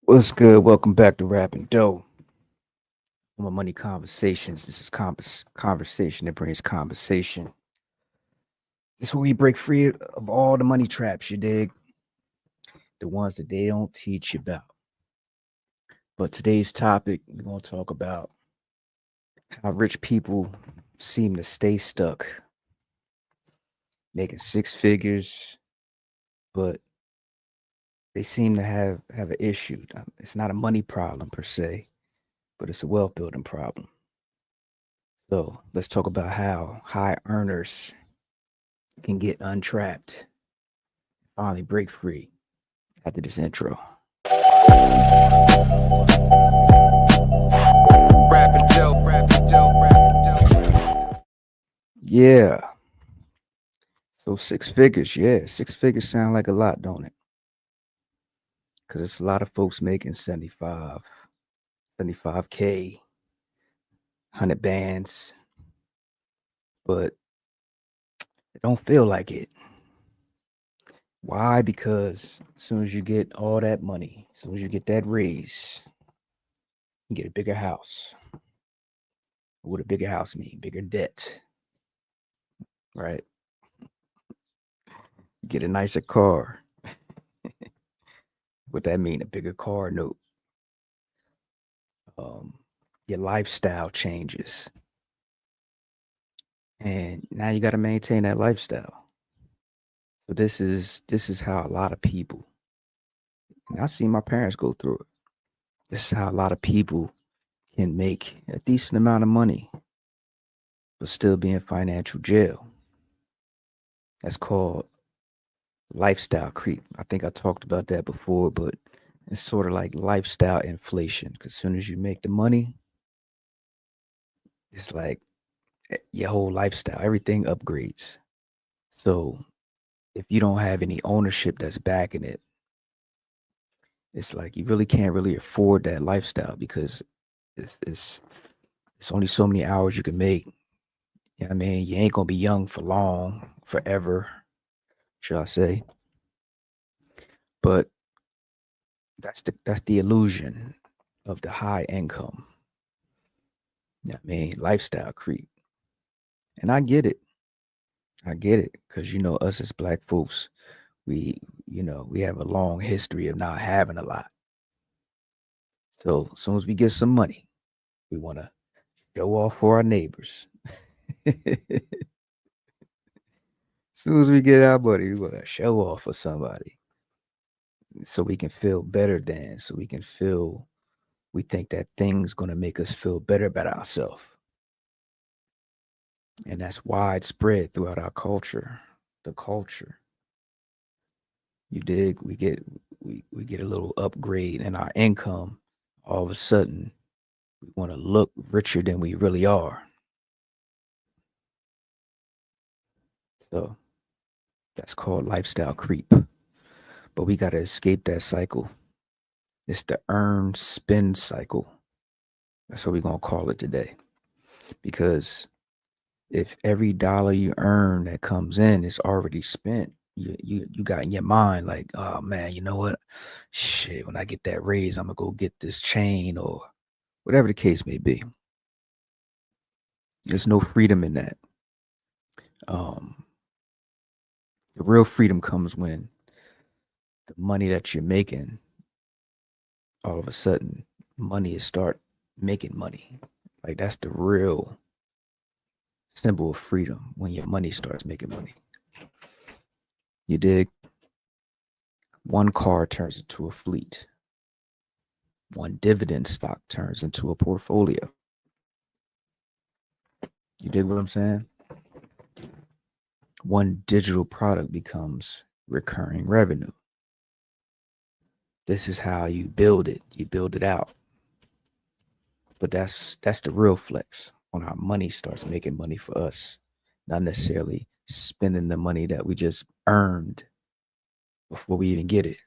What's good? Welcome back to Rappin Dough. My money conversations. This is conversation that brings conversation. This is where we break free of all the money traps, you dig? The ones that they don't teach you about. But today's topic, we're going to talk about how rich people seem to stay stuck making six figures, but they seem to have an issue. It's not a money problem per se, but it's a wealth building problem. So let's talk about how high earners can get untrapped, finally break free after this intro. Rappin' dope, rappin' dope, rappin' dope. Yeah. So six figures, yeah. Six figures sound like a lot, don't it? Because it's a lot of folks making 75K, 100 bands, but it don't feel like it. Why? Because as soon as you get all that money, as soon as you get that raise, you get a bigger house. What would a bigger house mean? Bigger debt, right? You get a nicer car. What that mean? A bigger car note. Um, your lifestyle changes, and now you got to maintain that lifestyle. So this is how a lot of people. And I see my parents go through it. This is how a lot of people can make a decent amount of money, but still be in financial jail. That's called lifestyle creep. I think I talked about that before, but it's sort of like lifestyle inflation. Because as soon as you make the money, it's like your whole lifestyle, everything upgrades. So if you don't have any ownership that's backing it, it's like you really can't really afford that lifestyle because it's it's, it's only so many hours you can make. You know what I mean? You ain't gonna be young for long, forever, should I say. But that's the illusion of the high income. You know what I mean? Lifestyle creep. And I get it. I get it. Cause us as black folks, we have a long history of not having a lot. So as soon as we get some money, we wanna show off for our neighbors. As soon as we get our money, we want to show off for somebody so we can feel better than, so we think that thing's going to make us feel better about ourselves. And that's widespread throughout our culture. The culture. You dig? We get a little upgrade in our income. All of a sudden, we want to look richer than we really are. So that's called lifestyle creep. But we got to escape that cycle. It's the earn spend cycle. That's what we're going to call it today. Because if every dollar you earn that comes in is already spent, you got in your mind like, oh man, you know what? Shit, when I get that raise, I'm gonna go get this chain or whatever the case may be. There's no freedom in that. Um, the real freedom comes when the money that you're making, all of a sudden, money is start making money. Like that's the real symbol of freedom when your money starts making money. You dig? One car turns into a fleet. One dividend stock turns into a portfolio. You dig what I'm saying? One digital product becomes recurring revenue. This is how you build it. You build it out. But that's the real flex when our money starts making money for us, not necessarily spending the money that we just earned before we even get it.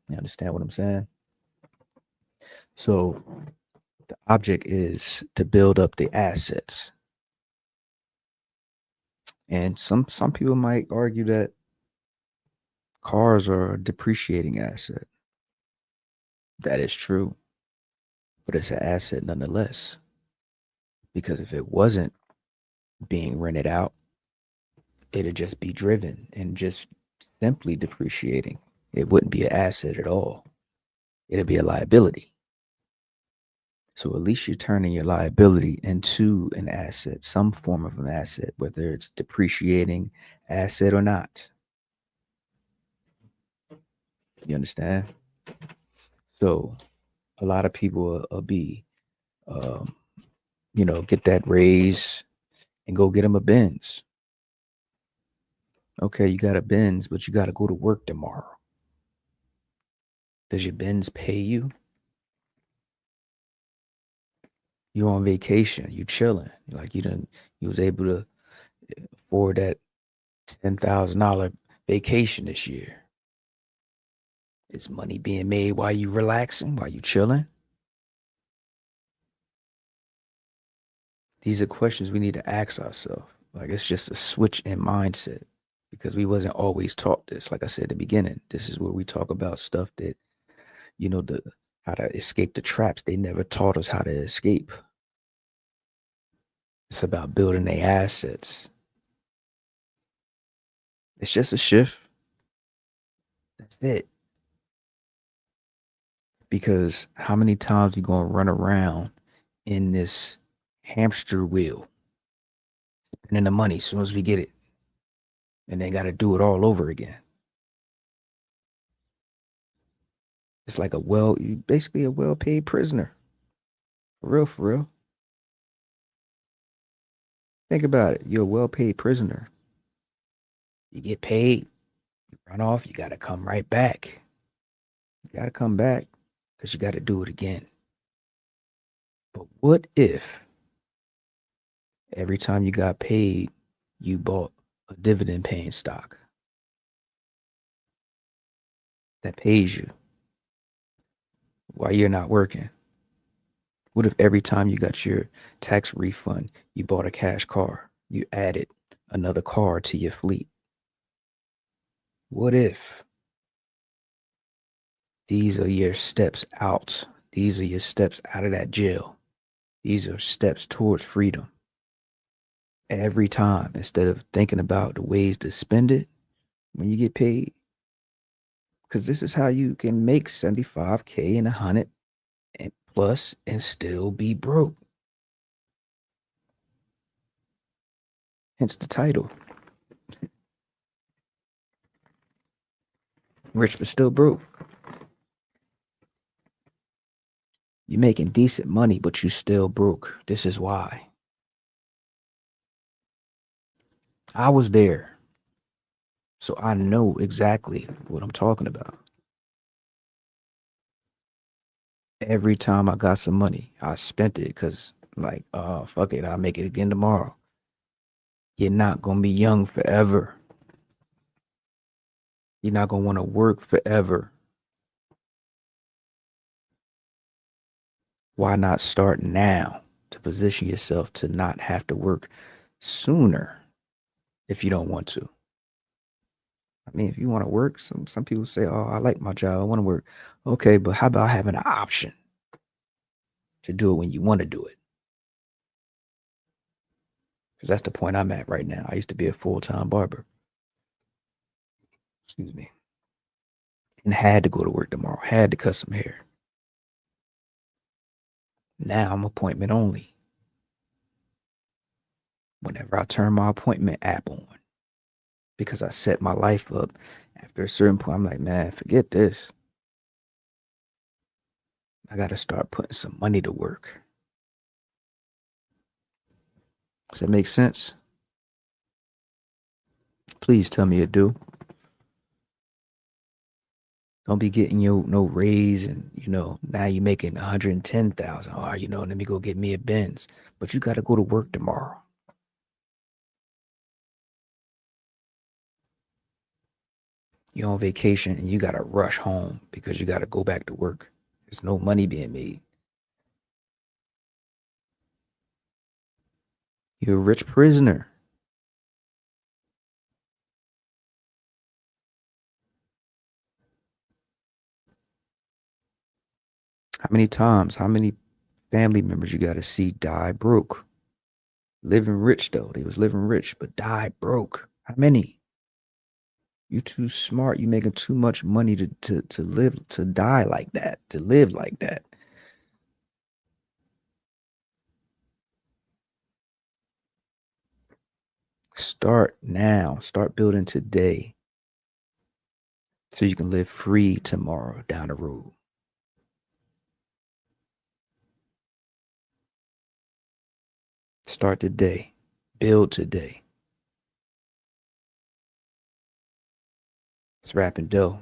You understand what I'm saying? So the object is to build up the assets. And some people might argue that Cars are a depreciating asset. That is true, but it's an asset nonetheless. Because if it wasn't being rented out, it'd just be driven and just simply depreciating. It wouldn't be an asset at all. It'd be a liability. So at least you're turning your liability into an asset, some form of an asset, whether it's depreciating asset or not. You understand? So a lot of people will be, um, get that raise and go get them a Benz. Okay, you got a Benz, but you got to go to work tomorrow. Does your Benz pay you? You on vacation, you chilling. Like you was able to afford that $10,000 vacation this year. Is money being made while you relaxing, while you chilling? These are questions we need to ask ourselves. Like it's just a switch in mindset because we wasn't always taught this. Like I said at the beginning, this is where we talk about stuff that, the how to escape the traps. They never taught us how to escape. It's about building their assets. It's just a shift. That's it. Because how many times you gonna run around in this hamster wheel, spending the money as soon as we get it, and then got to do it all over again? It's like you basically a well-paid prisoner. For real, for real. Think about it. You're a well-paid prisoner. You get paid, you run off, you got to come right back. You got to come back because you got to do it again. But what if every time you got paid, you bought a dividend paying stock that pays you while you're not working? What if every time you got your tax refund, you bought a cash car? You added another car to your fleet? What if these are your steps out? These are your steps out of that jail. These are steps towards freedom. Every time, instead of thinking about the ways to spend it when you get paid, because this is how you can make 75K and 100 and plus and still be broke. Hence the title. Rich but still broke. You're making decent money, but you still broke. This is why. I was there, so I know exactly what I'm talking about. Every time I got some money, I spent it because, like, fuck it, I'll make it again tomorrow. You're not gonna be young forever. You're not gonna want to work forever. Why not start now to position yourself to not have to work sooner if you don't want to? I mean, if you want to work, some people say, "Oh, I like my job. I want to work." Okay, but how about having an option to do it when you want to do it? Because that's the point I'm at right now. I used to be a full-time barber. Excuse me. And had to go to work tomorrow. Had to cut some hair. Now I'm appointment only. Whenever I turn my appointment app on, because I set my life up after a certain point, I'm like, man, forget this. I got to start putting some money to work. Does that make sense? Please tell me it do. Don't be getting no raise and now you're making 110,000. Oh, let me go get me a Benz. But you got to go to work tomorrow. You're on vacation and you got to rush home because you got to go back to work. There's no money being made. You're a rich prisoner. How many times, how many family members you got to see die broke? Living rich though. They was living rich, but die broke. How many? You too smart. You making too much money to live to die like that, to live like that. Start now. Start building today so you can live free tomorrow down the road. Start today. Build today. It's Rappin Dough.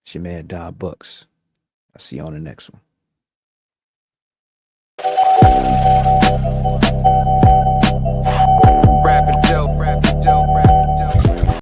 It's your man Don Bucks. I'll see you on the next one.